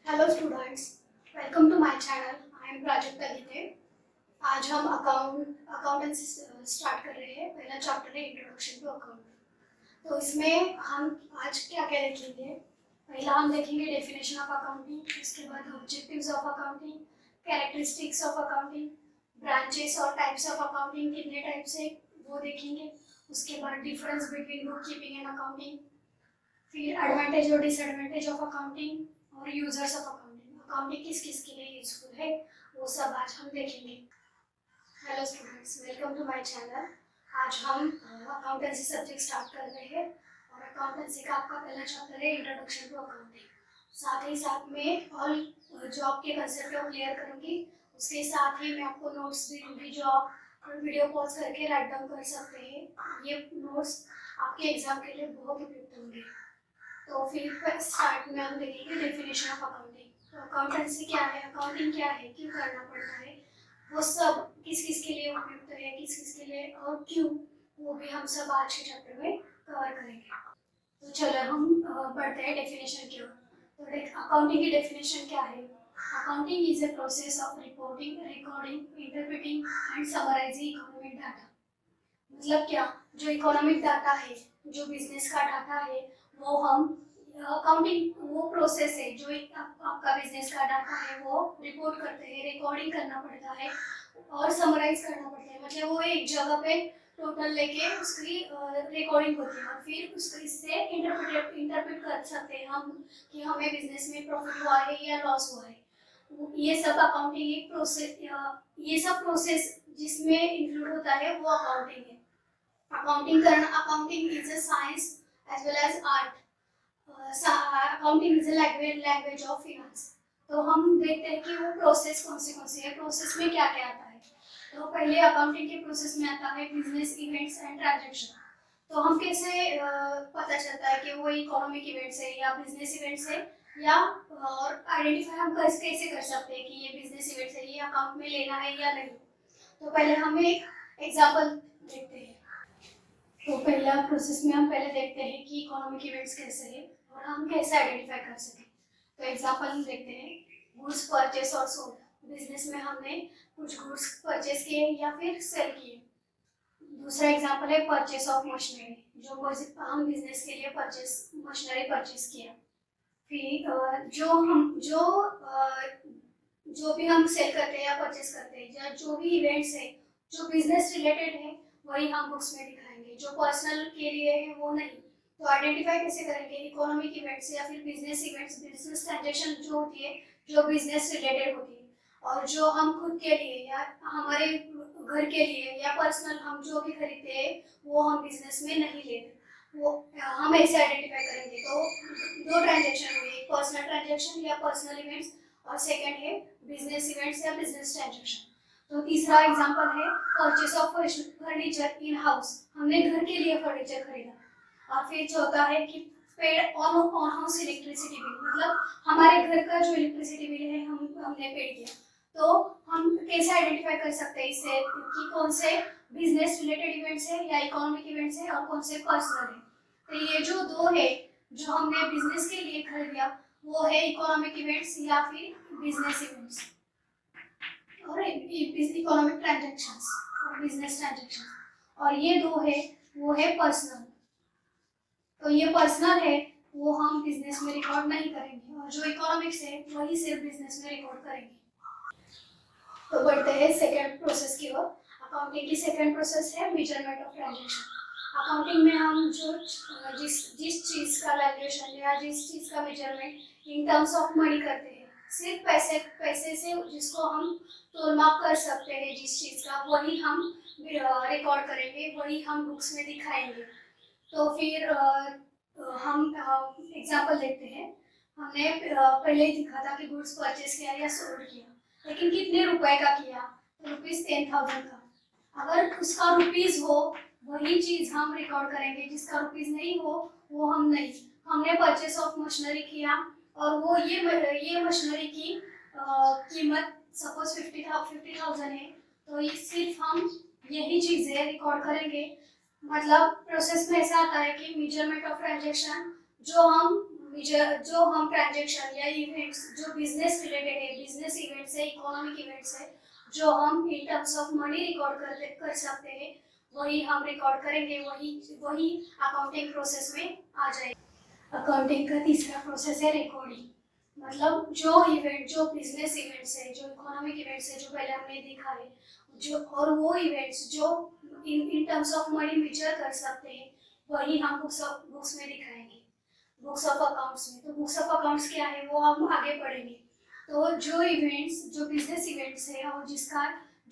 Hello students, welcome to my channel. I am Prajakta Gite. आज हम accountancy start कर रहे हैं। पहला चैप्टर है इंट्रोडक्शन टू अकाउंटिंग। तो इसमें हम आज क्या क्या देखेंगे। पहला हम देखेंगे डेफिनेशन ऑफ अकाउंटिंग, उसके बाद objectives of accounting, characteristics of accounting, branches और टाइप्स ऑफ अकाउंटिंग कितने टाइप्स है वो देखेंगे। उसके बाद difference between book keeping and accounting, फिर एडवांटेज और डिसएडवांटेज ऑफ अकाउंटिंग और यूजर्स ऑफ अकाउंटिंग। अकाउंटिंग किस किस के लिए यूजफुल है वो सब आज हम देखेंगे। Hello students, welcome to my channel. आज हम अकाउंटेंसी सब्जेक्ट स्टार्ट कर रहे हैं और अकाउंटेंसी का आपका पहला चैप्टर है इंट्रोडक्शन टू अकाउंटिंग। साथ ही साथ में ऑल जॉब के कंसेप्ट को क्लियर करूंगी। उसके साथ ही मैं आपको नोट्स भी दूंगी जो आप वीडियो पॉज करके राइट डाउन कर सकते हैं। ये नोट्स आपके एग्जाम के लिए बहुत उपयुक्त होंगे। तो फिर स्टार्ट में हम देखेंगे डेफिनेशन ऑफ अकाउंटिंग। तो अकाउंटेंसी क्या है, अकाउंटिंग क्या है, क्यों करना पड़ता है, वो सब किस किस के लिए उपयुक्त है, किस किस के लिए और क्यों, वो भी हम सब आज के चैप्टर में कवर करेंगे। तो चलो हम बढ़ते हैं डेफिनेशन की ओर। तो अकाउंटिंग की डेफिनेशन क्या है। Accounting is a process of reporting, recording, interpreting and summarising economic data. मतलब क्या, जो इकोनॉमिक डाटा है, जो बिजनेस का डाटा है, वो हम अकाउंटिंग वो प्रोसेस है जो आपका बिजनेस का डाटा है वो रिपोर्ट करते हैं, रिकॉर्डिंग करना पड़ता है और समराइज करना पड़ता है। मतलब वो एक जगह पे टोटल लेके उसकी रिकॉर्डिंग होती है और फिर उसको इससे इंटरप्रेट कर सकते हैं हम कि हमें बिजनेस में प्रॉफिट हुआ है या लॉस हुआ है। ये सब अकाउंटिंग एक प्रोसेस, ये सब प्रोसेस जिसमें इंक्लूड होता है वो अकाउंटिंग है। Accounting is a science as well as art. Accounting is a language of finance. तो हम देखते हैं कि वो प्रोसेस कौन सी है, प्रोसेस में क्या क्या आता है। तो पहले अकाउंटिंग के प्रोसेस में आता है बिजनेस इवेंट्स एंड ट्रांजैक्शन। तो हम कैसे पता चलता है कि वो इकोनॉमिक इवेंट्स है या बिजनेस इवेंट्स है, या और आइडेंटिफाई हम कैसे कर सकते हैं कि ये बिजनेस इवेंट्स है, ये अकाउंट में लेना है या नहीं। तो पहले हम एक एग्जांपल देखते हैं। तो पहला प्रोसेस में हम पहले देखते हैं कि इकोनॉमिक इवेंट्स कैसे है और हम कैसे आइडेंटिफाई कर सकें। तो एग्जांपल हम देखते हैं गुड्स परचेस और सोल्ड। बिजनेस में हमने कुछ गुड्स परचेस किए या फिर सेल किए। दूसरा एग्जांपल है परचेस ऑफ मशीनरी, जो हम बिजनेस के लिए मशीनरी परचेस किया। फिर जो भी हम सेल करते हैं या परचेस करते हैं या जो भी इवेंट्स है जो बिजनेस रिलेटेड है वही हम बुक्स में दिखाएंगे, जो पर्सनल के लिए है वो नहीं। तो आइडेंटिफाई कैसे करेंगे इकोनॉमिक इवेंट्स या फिर बिजनेस इवेंट्स, बिजनेस ट्रांजैक्शन जो होती है जो बिजनेस रिलेटेड होती है, और जो हम खुद के लिए या हमारे घर के लिए या पर्सनल हम जो भी खरीदते हैं वो हम बिजनेस में नहीं लेते, वो हम ऐसे आइडेंटिफाई करेंगे। तो दो ट्रांजैक्शन हुए, एक पर्सनल ट्रांजैक्शन या पर्सनल इवेंट्स और सेकंड है बिजनेस इवेंट्स या बिजनेस ट्रांजैक्शन। तो तीसरा एग्जांपल है purchase of furniture in house, हमने घर के लिए फर्नीचर खरीदा। और फिर चौथा है कि paid on house electricity bill, मतलब हमारे घर का जो इलेक्ट्रिसिटी बिल है हमने पेड किया। तो हम कैसे आइडेंटिफाई कर सकते हैं इससे कि कौन से बिजनेस रिलेटेड इवेंट्स है या इकोनॉमिक इवेंट्स है और कौन से पर्सनल है। तो ये जो दो है जो हमने बिजनेस के लिए खरीदा वो है इकोनॉमिक इवेंट्स या फिर बिजनेस इवेंट्स, और इकोनॉमिक ट्रांजैक्शंस और बिजनेस ट्रांजैक्शंस। और ये दो है वो है पर्सनल। तो ये पर्सनल है वो हम बिजनेस में रिकॉर्ड नहीं करेंगे और जो इकोनॉमिक्स है वही सिर्फ बिजनेस में रिकॉर्ड करेंगे। तो बढ़ते हैं सेकंड प्रोसेस की ओर। अकाउंटिंग की सेकंड प्रोसेस है मेजरमेंट ऑफ ट्रांजैक्शन। अकाउंटिंग में हम जो जिस चीज का वैल्यूएशन या जिस चीज का measurement in terms of money करते हैं, सिर्फ पैसे से जिसको हम तोलमाप कर सकते हैं जिस चीज का, वही हम रिकॉर्ड करेंगे, वही हम बुक्स में दिखाएंगे। तो फिर हम एग्जांपल देखते हैं। हमने पहले ही दिखा था कि गुड्स परचेस किया या सोल्ड किया, लेकिन कितने रुपए का किया, ₹10,000 का। अगर उसका रुपीस हो वही चीज हम रिकॉर्ड करेंगे, जिसका रुपीस नहीं हो वो हम नहीं। हमने परचेस ऑफ मशीनरी किया और वो ये मशीनरी की कीमत सपोज 50,000 है, तो ये सिर्फ हम यही चीजें रिकॉर्ड करेंगे। मतलब प्रोसेस में ऐसा आता है कि मेजरमेंट ऑफ ट्रांजैक्शन, जो हम जो हम ट्रांजेक्शन या इवेंट्स जो बिजनेस रिलेटेड है, बिजनेस इवेंट्स है, इकोनॉमिक इवेंट्स है, जो हम इन टर्म्स ऑफ मनी रिकॉर्ड कर सकते हैं, वही हम रिकॉर्ड करेंगे, वही वही अकाउंटिंग प्रोसेस में आ जाएगा। अकाउंटिंग का तीसरा प्रोसेस है रिकॉर्डिंग। मतलब जो बिजनेस इवेंट्स है, जो इकोनॉमिक इवेंट्स है, जो पहले हमने देखा है, जो और वो इवेंट्स जो in terms of money measure कर सकते हैं, वही हम बुक्स में दिखाएंगे, बुक्स ऑफ अकाउंट्स में। तो बुक्स ऑफ अकाउंट्स क्या है वो हम आगे पढ़ेंगे। तो जो इवेंट्स जो बिजनेस इवेंट्स है और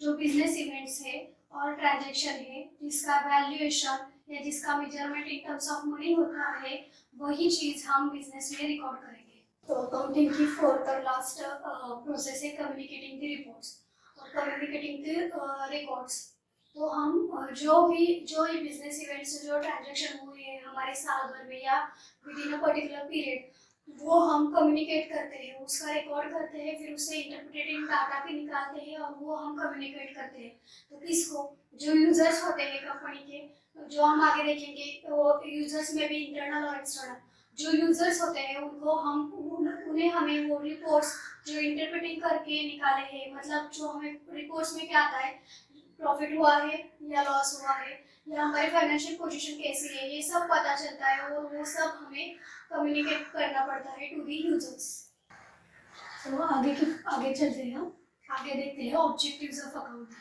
जो बिजनेस इवेंट्स है और ट्रांजैक्शन है जिसका वैल्यूएशन या जिसका measurement in terms of money होता है, वही चीज हम बिजनेस में रिकॉर्ड करेंगे। तो अकाउंटिंग की फोर्थ और लास्ट प्रोसेस है कम्युनिकेटिंग द रिपोर्ट्स और कम्युनिकेटिंग द रिकॉर्ड्स। तो हम जो ये बिजनेस इवेंट्स जो ट्रांजैक्शन हुए हैं हमारे साल भर में या with in a particular period, वो हम कम्युनिकेट करते हैं, उसका रिकॉर्ड करते हैं, फिर उससे इंटरप्रेटेड डाटा भी निकालते हैं और वो हम कम्युनिकेट करते हैं। तो किसको? जो यूजर्स होते हैं कंपनी के, जो हम आगे देखेंगे, वो यूजर्स में भी इंटरनल और एक्सटर्नल जो यूजर्स होते हैं उनको उन्हें हमें वो रिपोर्ट्स जो इंटरप्रेटिंग करके निकाले हैं, मतलब जो हमें रिपोर्ट्स में क्या आता है, प्रॉफिट हुआ है या लॉस हुआ है या हमारी फाइनेंशियल पोजीशन कैसी है, ये सब पता चलता है और वो सब हमें कम्युनिकेट करना पड़ता है टू दी यूजर्स। तो आगे चलते हैं हम, आगे देखते हैं ऑब्जेक्टिव्स ऑफ अकाउंटिंग।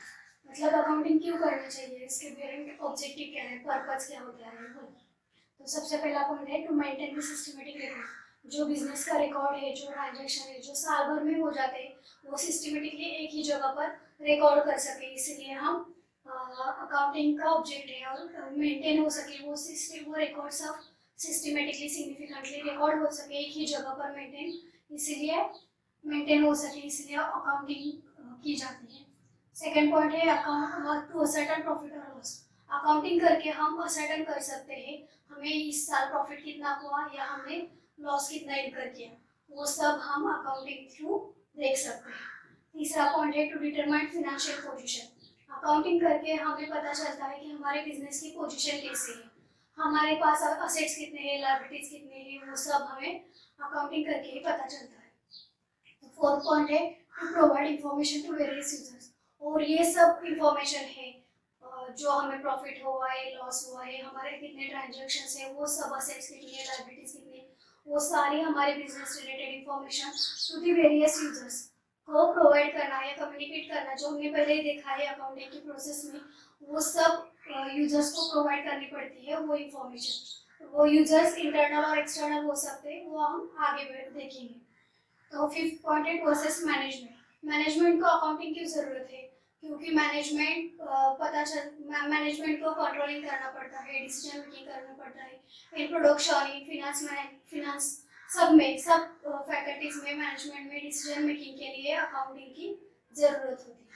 मतलब अकाउंटिंग क्यों करना चाहिए, इसके बेरिंग ऑब्जेक्टिव क्या है, पर्पस क्या होता है वो। तो सबसे पहला पॉइंट है to maintain the systematic record. जो बिजनेस का रिकॉर्ड है, जो ट्रांजैक्शन है, जो साल भर में हो जाते हैं, वो सिस्टमेटिकली एक ही जगह पर रिकॉर्ड कर सके, इसलिए हम अकाउंटिंग का ऑब्जेक्ट है और मेंटेन हो सके वो रिकॉर्ड सब सिस्टमेटिकली सिग्निफिकेंटली रिकॉर्ड हो सके एक ही जगह पर इसीलिए मेंटेन हो सके, इसलिए अकाउंटिंग की जाती है। सेकेंड पॉइंट है अकाउंट टू असर्टेन प्रॉफिट और लॉस। अकाउंटिंग करके हम असर्टेन कर सकते हैं हमें इस साल प्रॉफिट कितना हुआ या हमने लॉस कितना इनकर किया, वो सब हम अकाउंटिंग थ्रू देख सकते हैं। तीसरा पॉइंट है to determine financial position. Accounting करके हमें पता चलता है कि हमारे बिजनेस की पोजीशन कैसी है, हमारे पास असेट्स कितने हैं, लायबिलिटीज कितने हैं, वो सब हमें अकाउंटिंग करके ही पता चलता है। फोर्थ पॉइंट है to provide information to various users. और ये सब इंफॉर्मेशन है जो हमें प्रॉफिट हुआ है, लॉस हुआ है, हमारे कितने ट्रांजैक्शंस है, वो सब असेट्स कितनी है, लायबिलिटीज कितनी है, वो सारी हमारे business related information to the various users को प्रोवाइड करना या कम्युनिकेट करना, जो हमने पहले ही देखा है अकाउंटिंग की प्रोसेस में, वो सब यूजर्स को प्रोवाइड करनी पड़ती है वो इंफॉर्मेशन। वो यूजर्स इंटरनल और एक्सटर्नल हो सकते हैं, वो हम आगे देखेंगे। तो फिफ्थ पॉइंट है प्रोसेस मैनेजमेंट। मैनेजमेंट को अकाउंटिंग की जरूरत है क्योंकि मैनेजमेंट को कंट्रोलिंग करना पड़ता है, डिसीजन मेकिंग करना पड़ता है इन प्रोडक्शन, इन फिनांस सब फैकल्टीज में मैनेजमेंट में डिसीजन मेकिंग के लिए अकाउंटिंग की जरूरत होती है।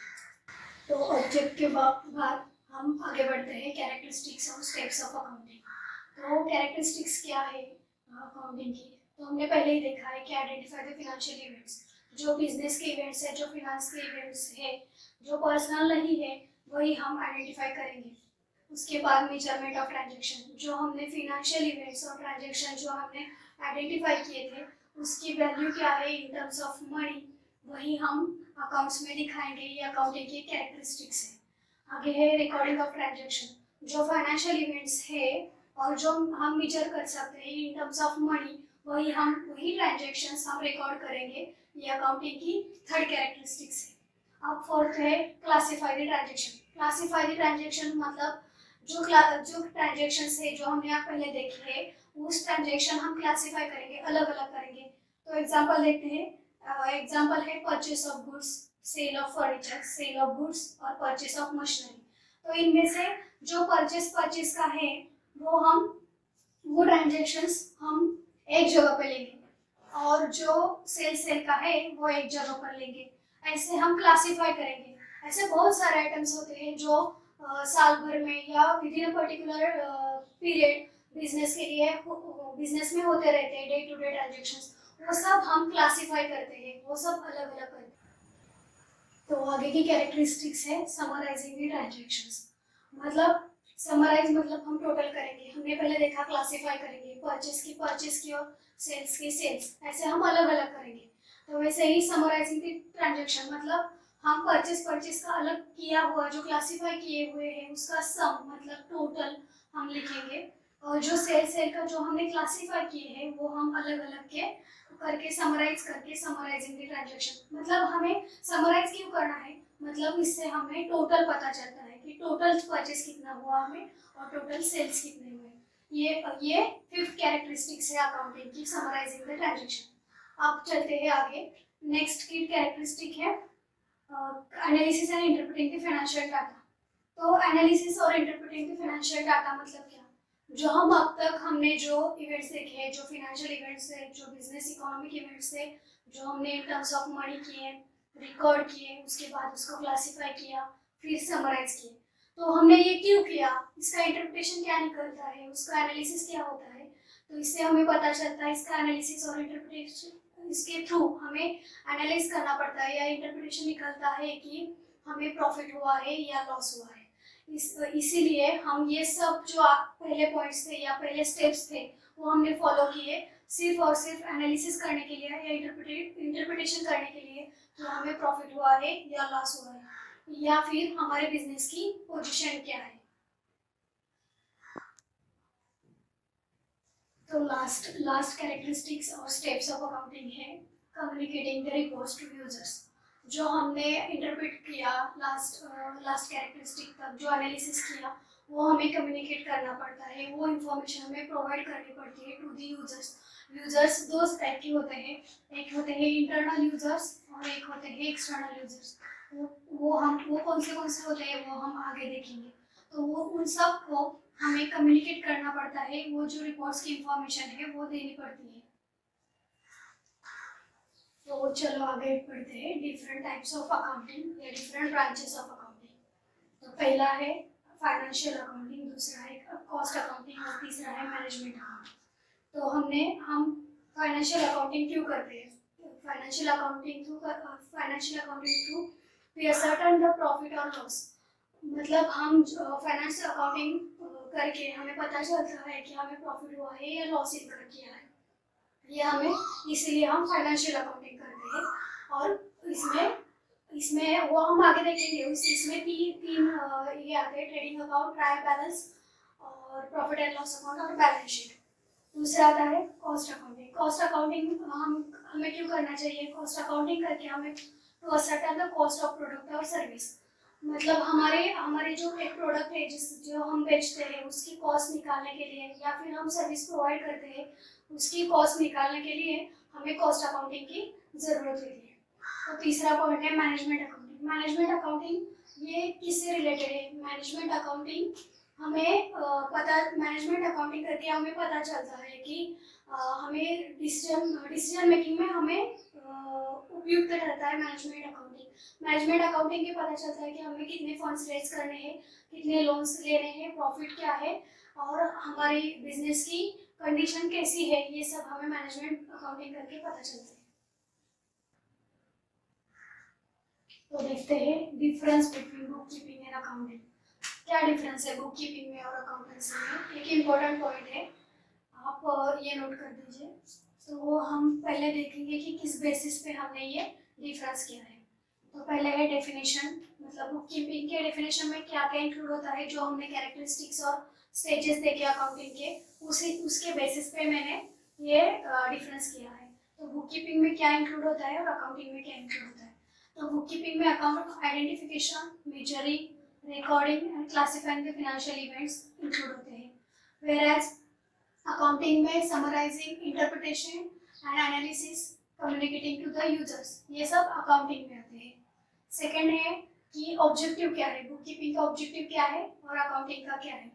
तो ऑब्जेक्ट के बाद हम आगे बढ़ते हैं कैरेक्टरिस्टिक्स और स्टेप्स ऑफ अकाउंटिंग। तो कैरेक्टरिस्टिक्स क्या है अकाउंटिंग की, तो हमने पहले ही देखा है कि आइडेंटिफाई द फाइनेंशियल इवेंट्स। जो बिजनेस के इवेंट्स है, जो फिनांस के इवेंट्स है, जो पर्सनल नहीं है, वही हम आइडेंटिफाई करेंगे। उसके बाद मेजरमेंट ऑफ ट्रांजैक्शन, जो हमने फिनेंशियल इवेंट्स और ट्रांजैक्शन जो हमने आइडेंटिफाई किए थे उसकी वैल्यू क्या है इन टर्म्स ऑफ मनी, वही हम अकाउंट्स में दिखाएंगे। ये अकाउंटिंग की कैरेक्टरिस्टिक्स है। आगे है रिकॉर्डिंग ऑफ ट्रांजैक्शन। जो फाइनेंशियल इवेंट्स है और जो हम मेजर कर सकते हैं इन टर्म्स ऑफ मनी, वही ट्रांजैक्शंस हम रिकॉर्ड करेंगे। ये अकाउंटिंग की थर्ड कैरेक्टरिस्टिक्स है। अब फोर्थ है classify the transaction. Classify the transaction मतलब जो ट्रांजैक्शंस है जो हमने आप पहले देखे है, उस ट्रांजैक्शन हम क्लासिफाई करेंगे, अलग अलग करेंगे। तो एग्जांपल देखते हैं। एग्जांपल है purchase of goods, sale of furniture, sale of goods और परचेस ऑफ मशीनरी। तो इनमें से जो परचेस का है वो ट्रांजैक्शंस हम एक जगह पे लेंगे और जो सेल का है वो एक जगह पर लेंगे। ऐसे हम क्लासिफाई करेंगे। ऐसे बहुत सारे आइटम्स होते हैं जो साल भर में या with in a particular period business में होते रहते हैं, डे टू डे ट्रांजैक्शंस, वो सब हम क्लासिफाई करते हैं, वो सब अलग अलग करते हैं। तो आगे की कैरेक्टरिस्टिक्स है समराइजिंग द ट्रांजैक्शंस। मतलब समराइज मतलब हम टोटल करेंगे, हमने पहले देखा क्लासिफाई करेंगे, परचेस की और सेल्स की सेल्स, ऐसे हम अलग अलग करेंगे। तो वैसे ही समराइजिंग द ट्रांजेक्शन मतलब हम परचेस का अलग किया हुआ जो क्लासिफाई किए हुए हैं उसका सम मतलब टोटल हम लिखेंगे, और जो सेल का जो हमने क्लासिफाई किए हैं वो हम अलग अलग के करके समराइज करके समराइजिंग द ट्रांजेक्शन। मतलब हमें समराइज क्यों करना है, मतलब इससे हमें टोटल पता चलता है कि टोटल परचेस कितना हुआ हमें और टोटल सेल्स कितने हुए। ये फिफ्थ कैरेक्टरिस्टिक्स है अकाउंटिंग की, समराइजिंग द ट्रांजेक्शन। अब चलते हैं आगे। नेक्स्ट की कैरेक्टरिस्टिक है analysis and interpreting the financial data. तो एनालिसिस और इंटरप्रेटिंग द फाइनेंशियल डाटा मतलब क्या, जो हम अब तक हमने जो इवेंट्स देखे हैं, जो फाइनेंशियल इवेंट्स है, जो बिजनेस इकोनॉमिक इवेंट्स है, जो हमने इन टर्म्स ऑफ मनी किए, रिकॉर्ड किए, उसके बाद उसको क्लासिफाई किया, फिर समराइज किए। तो हमने ये क्यों किया, इसका इंटरप्रिटेशन क्या निकलता है, उसका एनालिसिस क्या होता है, तो इससे हमें पता चलता है इसका एनालिसिस और इंटरप्रिटेशन, इसके थ्रू हमें एनालाइज करना पड़ता है या इंटरप्रिटेशन निकलता है कि हमें प्रॉफिट हुआ है या लॉस हुआ है। इसीलिए हम ये सब जो पहले पॉइंट्स थे या पहले स्टेप्स थे वो हमने फॉलो किए सिर्फ और सिर्फ एनालिसिस करने के लिए या इंटरप्रिटेशन करने के लिए कि हमें प्रॉफिट हुआ है या लॉस हुआ है या फिर हमारे बिजनेस की पोजीशन क्या है। तो लास्ट कैरेक्टरिस्टिक्स और स्टेप्स ऑफ अकाउंटिंग है communicating the reports to users. जो हमने इंटरप्रेट किया लास्ट कैरेक्टरिस्टिक तक जो एनालिसिस किया वो हमें कम्युनिकेट करना पड़ता है, वो इंफॉर्मेशन हमें प्रोवाइड करनी पड़ती है टू दी यूजर्स। यूजर्स दो टाइप के होते हैं, एक होते हैं इंटरनल यूजर्स और एक होते हैं एक्सटर्नल यूजर्स। वो कौन से होते हैं वो हम आगे देखेंगे। तो वो उन सब को हमें कम्युनिकेट करना पड़ता है, वो जो रिपोर्ट्स की इंफॉर्मेशन है वो देनी पड़ती है। तो चलो आगे बढ़ते हैं, डिफरेंट टाइप्स ऑफ अकाउंटिंग या डिफरेंट ब्रांचेस ऑफ अकाउंटिंग। तो पहला है फाइनेंशियल अकाउंटिंग, दूसरा है कॉस्ट अकाउंटिंग और तीसरा है मैनेजमेंट अकाउंटिंग। तो हम फाइनेंशियल अकाउंटिंग क्यों करते हैं, financial accounting through we ascertain the profit और लॉस। मतलब हम फाइनेंशियल अकाउंटिंग करके हमें पता चलता है कि हमें प्रॉफिट हुआ है या लॉस इनकर किया है, ये हमें इसीलिए हम फाइनेंशियल अकाउंटिंग करते हैं। और इसमें इसमें वो हम आगे देखेंगे, इसमें तीन ये आते हैं, ट्रेडिंग अकाउंट, ट्रायल बैलेंस और प्रॉफिट एंड लॉस अकाउंट और बैलेंस शीट। दूसरा आता है कॉस्ट अकाउंटिंग। कॉस्ट अकाउंटिंग हमें क्यों करना चाहिए, कॉस्ट अकाउंटिंग करके हमें to ascertain the cost of product और सर्विस। मतलब हमारे जो एक प्रोडक्ट है जो हम बेचते हैं उसकी कॉस्ट निकालने के लिए या फिर हम सर्विस प्रोवाइड करते हैं उसकी कॉस्ट निकालने के लिए हमें कॉस्ट अकाउंटिंग की ज़रूरत होती है। तो तीसरा पॉइंट है मैनेजमेंट अकाउंटिंग। मैनेजमेंट अकाउंटिंग ये किससे रिलेटेड है, मैनेजमेंट अकाउंटिंग हमें मैनेजमेंट अकाउंटिंग करके हमें पता चलता है कि हमें डिसीजन मेकिंग में हमें उपयुक्त रहता है मैनेजमेंट अकाउंटिंग। मैनेजमेंट अकाउंटिंग के पता चलता है कि हमें कितने फंड्स रेज करने हैं, कितने लोन्स लेने हैं, प्रॉफिट क्या है और हमारी बिजनेस की कंडीशन कैसी है, ये सब हमें मैनेजमेंट अकाउंटिंग करके पता चलता है। तो देखते हैं difference between book keeping and accounting. क्या डिफरेंस है बुक कीपिंग में और अकाउंटेंसी में, एक इम्पोर्टेंट पॉइंट है, आप ये नोट कर दीजिए। तो हम पहले देखेंगे कि किस बेसिस पे हमने ये डिफरेंस किया है। तो पहले है डेफिनेशन, मतलब बुक कीपिंग के डेफिनेशन में क्या क्या इंक्लूड होता है, जो हमने कैरेक्टरिस्टिक्स और स्टेजेस देखे अकाउंटिंग के उसके बेसिस पे मैंने ये डिफरेंस किया है। तो बुक कीपिंग में क्या इंक्लूड होता है और अकाउंटिंग में क्या इंक्लूड होता है। तो बुक कीपिंग में account identification, measuring, recording and classifying the financial events include होते हैं, वेयर अकाउंटिंग में summarising, interpretation and analysis, communicating to the users, ये सब अकाउंटिंग में आते हैं। सेकंड है कि ऑब्जेक्टिव क्या है, बुक कीपिंग का ऑब्जेक्टिव क्या है और अकाउंटिंग का क्या है।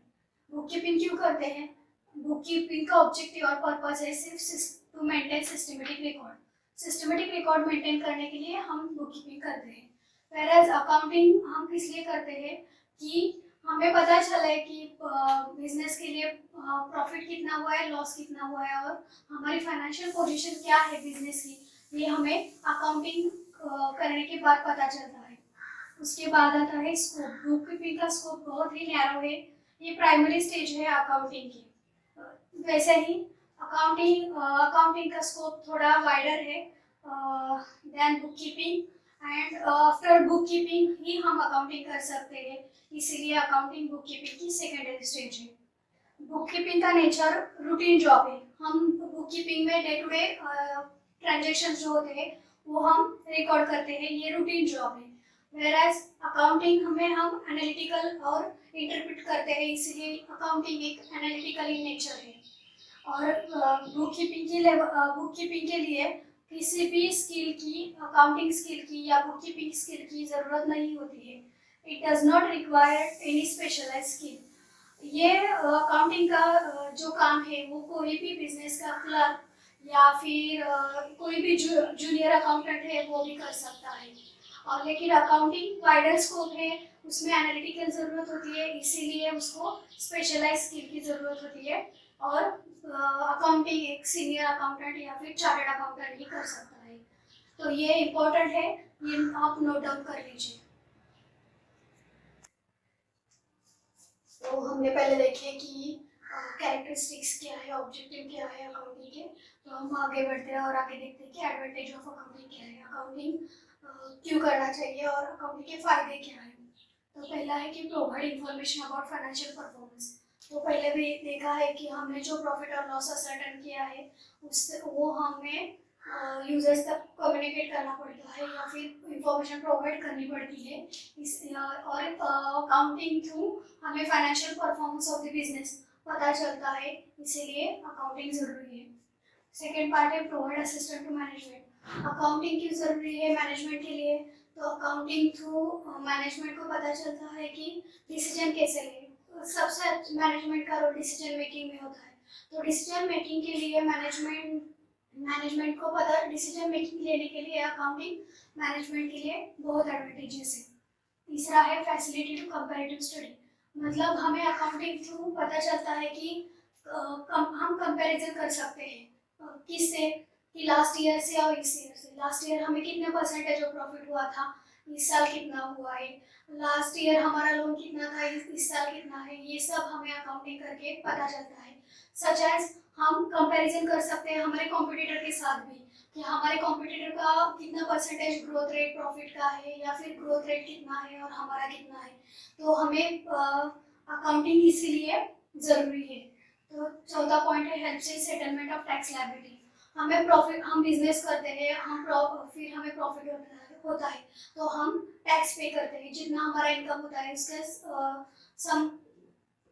बुक कीपिंग क्यों करते हैं, बुक कीपिंग का ऑब्जेक्टिव और पर्पस है सिर्फ to maintain systematic record, systematic record maintain करने के लिए हम बुक कीपिंग करते हैं। वेयरएज अकाउंटिंग हम इसलिए करते हैं कि हमें पता चले कि बिजनेस के लिए प्रॉफिट कितना हुआ है, लॉस कितना हुआ है और हमारी फाइनेंशियल पोजीशन क्या है बिजनेस की, ये हमें अकाउंटिंग करने के बाद पता चलता है। उसके बाद आता है स्कोप। बुक कीपिंग का स्कोप बहुत ही नैरो है, ये प्राइमरी स्टेज है अकाउंटिंग की। वैसे ही अकाउंटिंग का स्कोप थोड़ा वाइडर है than bookkeeping, and after bookkeeping ही हम अकाउंटिंग कर सकते हैं, इसीलिए अकाउंटिंग बुक कीपिंग की सेकेंडरी स्टेज है। बुक कीपिंग का नेचर रूटीन जॉब है। हम बुक कीपिंग में डे टू डे ट्रांजेक्शन जो होते हैं वो हम रिकॉर्ड करते हैं, ये रूटीन जॉब है। वेराज अकाउंटिंग हम एनालिटिकल और इंटरप्रेट करते हैं, इसीलिए अकाउंटिंग एक एनालिटिकल इन नेचर है। और बुक कीपिंग के लिए किसी भी स्किल की, अकाउंटिंग स्किल की या बुक कीपिंग स्किल की ज़रूरत नहीं होती है। It does not require any specialise skill. ये अकाउंटिंग का जो काम है वो कोई भी बिजनेस का क्लर्क या फिर कोई भी जूनियर अकाउंटेंट है वो भी कर सकता है। और लेकिन अकाउंटिंग वाइडर स्कोप है, उसमें एनालिटिकल ज़रूरत होती है, इसीलिए उसको स्पेशलाइज स्किल की ज़रूरत होती है। और अकाउंटिंग एक सीनियर अकाउंटेंट या फिर चार्टर्ड अकाउंटेंट ही कर सकता है। तो ये इम्पोर्टेंट है, ये आप नोट डाउन कर लीजिए। तो हमने पहले देखे कि कैरेक्टरिस्टिक्स क्या है, ऑब्जेक्टिव क्या है अकाउंटिंग के। तो हम आगे बढ़ते हैं और आगे देखते हैं कि एडवांटेज ऑफ अकाउंटिंग क्या है, अकाउंटिंग क्यों करना चाहिए और अकाउंटिंग के फायदे क्या हैं। तो पहला है कि provide information about financial performance. तो पहले भी देखा है कि हमने जो प्रॉफिट और लॉस असर्टेन किया है उससे वो हमें यूजर्स तक कम्युनिकेट करना पड़ता है या फिर इंफॉर्मेशन प्रोवाइड करनी पड़ती है। और अकाउंटिंग थ्रू हमें financial performance of the business पता चलता है, इसीलिए अकाउंटिंग ज़रूरी है। सेकेंड पार्ट है provide assistant to management. Accounting क्यों ज़रूरी है मैनेजमेंट के लिए? तो अकाउंटिंग थ्रू मैनेजमेंट को पता चलता है कि डिसीजन कैसे लें। सबसे मैनेजमेंट का रोल डिसीजन मेकिंग में होता है। तो डिसीजन मेकिंग के लिए मैनेजमेंट को पता, डिसीजन मेकिंग लेने के लिए अकाउंटिंग मैनेजमेंट के लिए बहुत एडवांटेजेस है। तीसरा है फैसिलिटी टू कंपैरेटिव स्टडी। मतलब हमें अकाउंटिंग थ्रू पता चलता है कि हम कंपैरिजन कर सकते हैं किससे, कि लास्ट ईयर से और इस ईयर से। लास्ट ईयर हमें कितने परसेंटेज ऑफ प्रॉफिट हुआ था, इस साल कितना हुआ है। लास्ट ईयर हमारा लोन कितना था, इस साल कितना है। ये सब हमें अकाउंटिंग करके पता चलता है। सच एज हम कंपैरिजन कर सकते हैं हमारे कॉम्पिटिटर के साथ भी, कि हमारे कॉम्पिटिटर का कितना परसेंटेज ग्रोथ रेट प्रॉफिट का है या फिर ग्रोथ रेट कितना है और हमारा कितना है। तो हमें अकाउंटिंग इसीलिए ज़रूरी है। तो चौथा पॉइंट है हेल्प से सेटलमेंट ऑफ टैक्स लायबिलिटी। हमें प्रॉफिट, हम बिजनेस करते हैं, फिर हमें प्रॉफिट होता है तो हम टैक्स पे करते हैं। जितना हमारा इनकम होता है उसके सम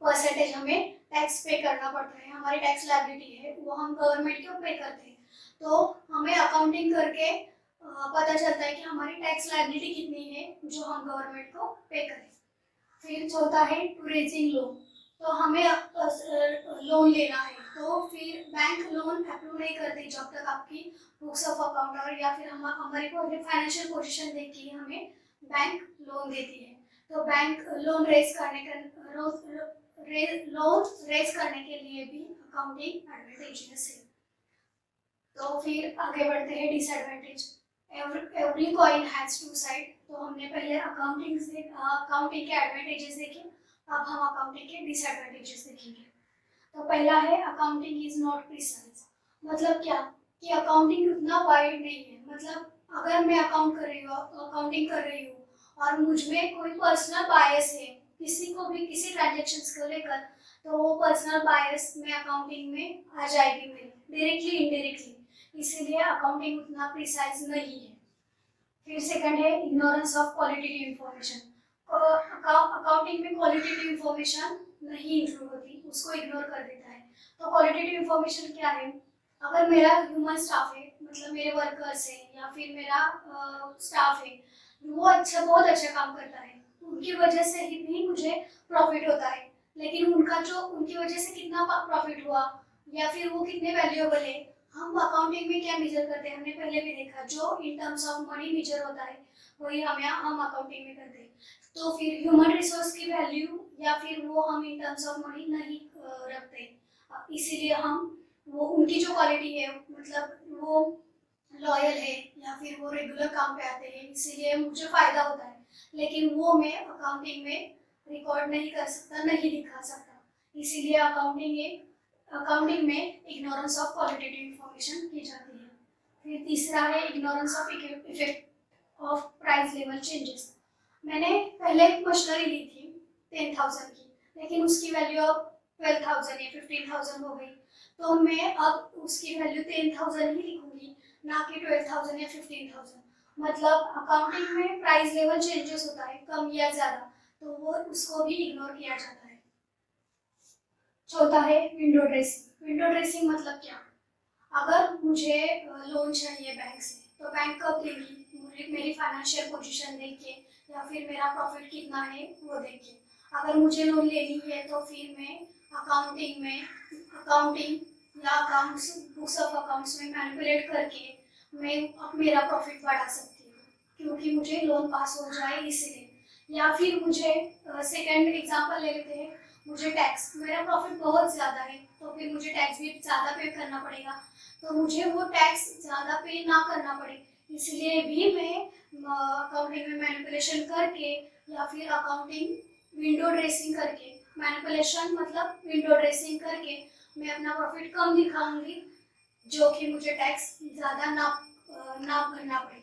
परसेंटेज हमें टैक्स पे करना पड़ता है। हमारी टैक्स लायबिलिटी है वो हम गवर्नमेंट को पे करते हैं। तो हमें अकाउंटिंग करके पता चलता है कि हमारी टैक्स लायबिलिटी कितनी है जो हम गवर्नमेंट को पे करें। फिर चौथा है टू रेजिंग लोन। तो हमें लोन लेना है तो फिर बैंक लोन अप्रूव नहीं करती जब तक आपकी बुक्स ऑफ अकाउंट और या फिर हमारी फाइनेंशियल पोजीशन देख के हमें बैंक लोन देती है। तो बैंक लोन रेज करने के लिए भी अकाउंटिंग एडवांटेजेस है। तो फिर आगे बढ़ते हैं disadvantage. Every coin has to side. तो हमने पहले अकाउंटिंग के एडवांटेजेस देखे, अब हम अकाउंटिंग के डिसएडवांटेजेस देखेंगे। तो पहला है अकाउंटिंग इज नॉट प्रिसाइज। मतलब क्या कि अकाउंटिंग उतना वाइड नहीं है। मतलब अगर मैं अकाउंटिंग कर रही हूँ और मुझ में कोई पर्सनल बायस है किसी को भी किसी ट्रांजेक्शन्स को लेकर, तो वो पर्सनल बायस में अकाउंटिंग में आ जाएगी मेरी, डायरेक्टली इनडायरेक्टली। इसीलिए अकाउंटिंग उतना प्रिसाइज नहीं है। फिर सेकंड है ignorance of qualitative information. Accounting में क्वालिटेटिव इंफॉर्मेशन नहीं इंक्लूड होती, उसको इग्नोर कर देता है। तो क्वालिटेटिव इंफॉर्मेशन क्या है? अगर मेरा ह्यूमन स्टाफ है, मतलब मेरे वर्कर्स है या फिर मेरा स्टाफ है, वो बहुत अच्छा काम करता है, उनकी वजह से ही भी मुझे प्रॉफिट होता है। लेकिन उनकी वजह से कितना प्रॉफिट हुआ या फिर वो कितने वैल्यूएबल है, हम अकाउंटिंग में क्या मेजर करते हैं? हमने पहले भी देखा, जो in terms of money measure होता है वही हम अकाउंटिंग में करते हैं। तो फिर ह्यूमन रिसोर्स की वैल्यू या फिर वो हम इन टर्म्स ऑफ मनी नहीं रखते, इसीलिए हम वो उनकी जो क्वालिटी है, मतलब वो लॉयल है या फिर वो रेगुलर काम पे आते हैं, इसीलिए मुझे फायदा होता है। लेकिन वो मैं अकाउंटिंग में रिकॉर्ड नहीं कर सकता, नहीं दिखा सकता। इसीलिए अकाउंटिंग में इग्नोरेंस ऑफ क्वालिटेटिव इंफॉर्मेशन की जाती है। फिर तीसरा है ignorance of effect of price level changes. मैंने पहले एक मशीनरी ली थी 10,000 की, लेकिन उसकी वैल्यू अब 12,000 या 15,000 हो गई, तो मैं अब उसकी वैल्यू 10,000 ही लिखूंगी, ना कि 12,000 या 15,000। मतलब अकाउंटिंग में प्राइस लेवल चेंजेस होता है कम या ज़्यादा, तो वो उसको भी इग्नोर किया जाता है। चौथा है विंडो ड्रेसिंग। विंडो ड्रेसिंग मतलब क्या? अगर मुझे लोन चाहिए बैंक से, तो बैंक कब देगी? मुझे मेरी फाइनेंशियल पोजीशन देख के या फिर मेरा प्रॉफिट कितना है वो देख के। अगर मुझे लोन लेनी है तो फिर मैं अकाउंटिंग या अकाउंट्स बुक्स ऑफ अकाउंट्स में मैनिपुलेट करके मैं अब मेरा प्रॉफिट बढ़ा सकती हूँ, क्योंकि मुझे लोन पास हो जाए इसलिए। या फिर मुझे सेकेंड एग्जांपल ले लेते हैं, मुझे टैक्स, मेरा प्रॉफिट बहुत ज़्यादा है तो फिर मुझे टैक्स भी ज़्यादा पे करना पड़ेगा, तो मुझे वो टैक्स ज़्यादा पे ना करना पड़े, इसलिए भी मैं अकाउंटिंग में मैनिपुलेशन करके या फिर अकाउंटिंग विंडो ड्रेसिंग करके, मैनिपुलेशन मतलब विंडो ड्रेसिंग करके मैं अपना प्रॉफिट कम दिखाऊंगी, जो कि मुझे टैक्स ज़्यादा ना भरना पड़े।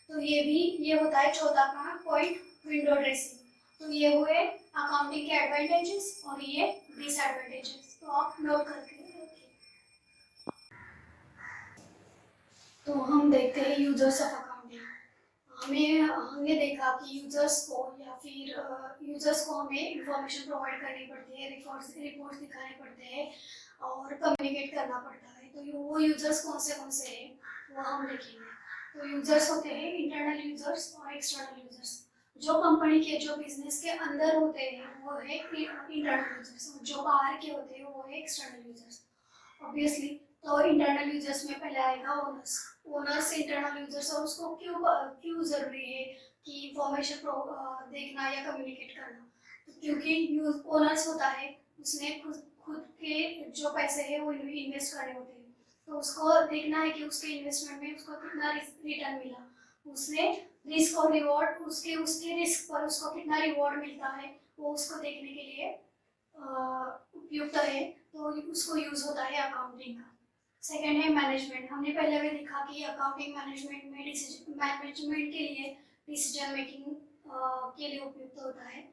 तो ये होता है चौथा का पॉइंट, विंडो ड्रेसिंग। तो ये हुए अकाउंटिंग के एडवांटेजेस और ये डिसएडवांटेजेस, तो आप नोट करके रखिए। तो हम देखते हैं यूजर्स ऑफ अकाउंटिंग। हमने देखा कि यूजर्स को हमें इंफॉर्मेशन प्रोवाइड करनी पड़ती है, रिपोर्ट्स दिखाने पड़ते हैं और कम्युनिकेट करना पड़ता है। तो वो यूजर्स कौन से हैं वो हम देखेंगे। तो यूजर्स होते हैं इंटरनल यूजर्स और एक्सटर्नल यूजर्स। जो कंपनी के, जो बिजनेस के अंदर होते हैं वो है इंटरनल यूजर्स, और जो बाहर के होते हैं वो है एक्सटर्नल यूजर्स। ऑब्वियसली, तो इंटरनल यूजर्स में पहले आएगा ओनर्स। ओनर्स इंटरनल यूजर्स, और उसको क्यों जरूरी है कि इंफॉर्मेशन देखना या कम्युनिकेट करना? तो क्योंकि ओनर्स होता है, उसने खुद के जो पैसे हैं वो इन्वेस्ट करने होते हैं, तो उसको देखना है कि उसके इन्वेस्टमेंट में उसको कितना रिटर्न मिला, उसने रिस्क और रिवॉर्ड, उसके रिस्क पर उसको कितना रिवॉर्ड मिलता है, वो उसको देखने के लिए उपयुक्त है, तो उसको यूज होता है अकाउंटिंग का। सेकेंड है मैनेजमेंट। हमने पहले भी देखा कि अकाउंटिंग मैनेजमेंट के लिए डिसीजन मेकिंग के लिए उपयुक्त होता है।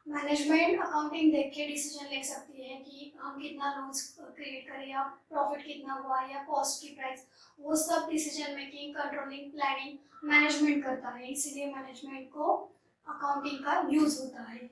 मैनेजमेंट अकाउंटिंग देख के डिसीजन ले सकती है कि हम कितना लॉस क्रिएट करें या प्रॉफिट कितना हुआ या कॉस्ट की प्राइस, वो सब decision making, controlling, planning management करता है, इसीलिए मैनेजमेंट को अकाउंटिंग का यूज होता है।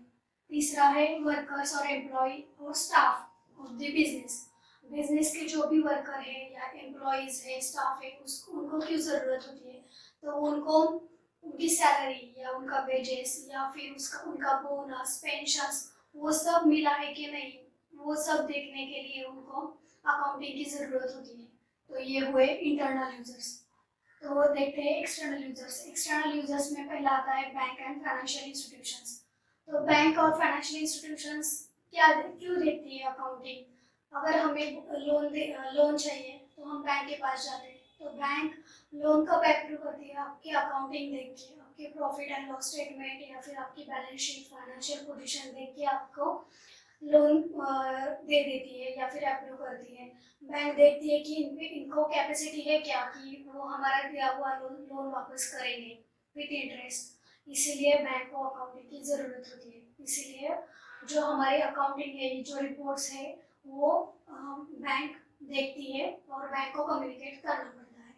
तीसरा है वर्कर्स और एम्प्लॉय और staff of the business. Business के जो भी वर्कर है या एम्प्लॉयज है, स्टाफ है, उसको उनको क्यों ज़रूरत होती है? तो उनको उनकी सैलरी या उनका वेजेस या फिर उनका बोनस, पेंशन, वो सब मिला है कि नहीं, वो सब देखने के लिए उनको अकाउंटिंग की ज़रूरत होती है। तो ये हुए इंटरनल यूजर्स। तो देखते हैं एक्सटर्नल यूजर्स। एक्सटर्नल यूजर्स में पहला आता है बैंक एंड फाइनेंशियल इंस्टीट्यूशंस। तो बैंक और फाइनेंशियल इंस्टीट्यूशंस क्यों देखती है अकाउंटिंग? अगर हमें लोन चाहिए तो हम बैंक के पास जाते हैं, तो बैंक लोन कब अप्रूव करती है? आपकी अकाउंटिंग देख के, आपके प्रॉफिट एंड लॉस स्टेटमेंट या फिर आपकी बैलेंस शीट, फाइनेंशियल पोजीशन देख के आपको लोन दे देती है या फिर अप्रूव करती है। बैंक देखती है कि इनको कैपेसिटी है क्या कि वो हमारा दिया हुआ लोन वापस करेंगे विद इंटरेस्ट, इसीलिए बैंक को अकाउंटिंग की ज़रूरत होती है। इसीलिए जो हमारी अकाउंटिंग है, जो रिपोर्ट्स है, वो बैंक देखती है और बैंक को कम्युनिकेट करना पड़ता है।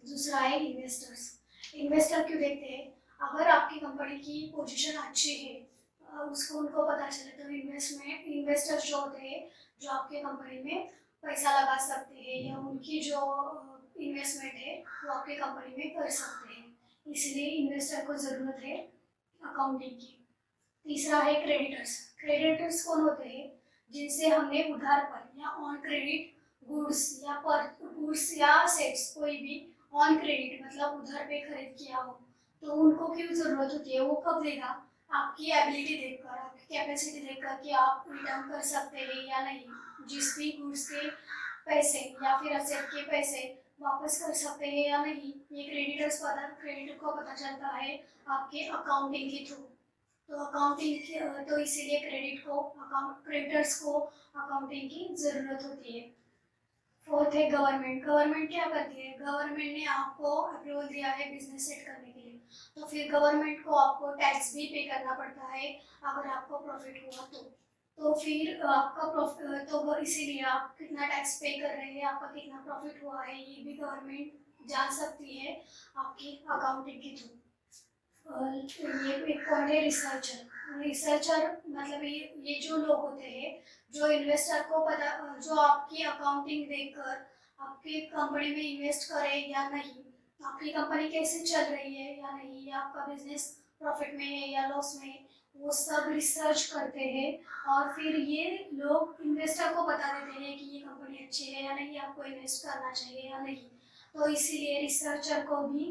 दूसरा है इन्वेस्टर्स। इन्वेस्टर क्यों देखते हैं? अगर आपकी कंपनी की पोजीशन अच्छी है, उसको उनको पता चले, तो इन्वेस्टर्स जो होते हैं, जो आपके कंपनी में पैसा लगा सकते हैं या उनकी जो इन्वेस्टमेंट है वो आपकी कंपनी में कर सकते हैं, इसलिए इन्वेस्टर को ज़रूरत है अकाउंटिंग की। तीसरा है क्रेडिटर्स। क्रेडिटर्स कौन होते हैं? जिनसे हमने उधार पर या ऑन क्रेडिट गुड्स या सेट्स, कोई भी ऑन क्रेडिट मतलब उधार पे खरीद किया हो, तो उनको क्यों जरूरत होती है? वो कब देगा? आपकी एबिलिटी देखकर, आपकी कैपेसिटी देखकर कि आप रिटर्न कर सकते हैं या नहीं, जिस भी गुड्स के पैसे या फिर असेट के पैसे वापस कर सकते हैं या नहीं, ये क्रेडिटर को पता चलता है आपके अकाउंटिंग के थ्रू। तो तो इसीलिए क्रेडिटर्स को अकाउंटिंग की ज़रूरत होती है। फोर्थ है गवर्नमेंट। गवर्नमेंट क्या करती है? गवर्नमेंट ने आपको अप्रूवल दिया है बिजनेस सेट करने के लिए, तो फिर गवर्नमेंट को आपको टैक्स भी पे करना पड़ता है अगर आपको प्रॉफिट हुआ तो फिर तो इसीलिए आप कितना टैक्स पे कर रहे हैं, आपका कितना प्रॉफिट हुआ है, ये भी गवर्नमेंट जान सकती है आपकी अकाउंटिंग के थ्रू। ये एक पॉइंट है रिसर्चर। रिसर्चर मतलब ये जो लोग होते हैं जो इन्वेस्टर को पता, जो आपकी अकाउंटिंग देखकर आपकी कंपनी में इन्वेस्ट करे या नहीं, आपकी कंपनी कैसे चल रही है या नहीं, या आपका बिजनेस प्रॉफिट में है या लॉस में है, वो सब रिसर्च करते हैं और फिर ये लोग इन्वेस्टर को बता देते हैं कि ये कंपनी अच्छी है या नहीं, आपको इन्वेस्ट करना चाहिए या नहीं। तो इसीलिए रिसर्चर को भी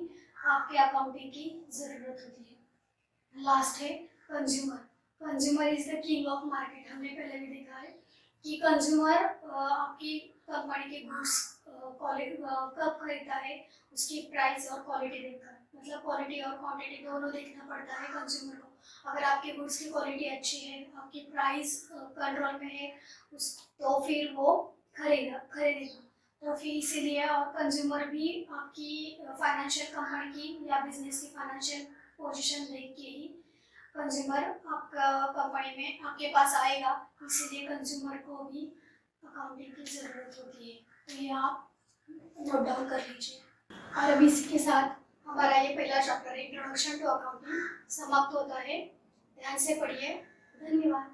आपके अकाउंटिंग की ज़रूरत होती है। लास्ट है consumer. Consumer is the king of market. हमने पहले भी देखा है कि कंज्यूमर आपकी कंपनी के गुड्स कब खरीदता है, उसकी प्राइस और क्वालिटी देखकर, मतलब क्वालिटी और क्वांटिटी दोनों देखना पड़ता है कंज्यूमर को। अगर आपके गुड्स की क्वालिटी अच्छी है, आपकी प्राइस कंट्रोल में है, तो फिर वो खरीदेगा। तो फिर इसीलिए और कंज्यूमर भी आपकी फाइनेंशियल कंपनी की या बिजनेस की फाइनेंशियल पोजीशन देख के ही कंज्यूमर आपका कंपनी में आपके पास आएगा। इसीलिए कंज्यूमर को भी अकाउंटिंग की ज़रूरत होती है। तो ये आप नोट डाउन कर लीजिए। और अभी इसी के साथ हमारा ये पहला चैप्टर इंट्रोडक्शन टू अकाउंटिंग समाप्त होता है। ध्यान से पढ़िए। धन्यवाद।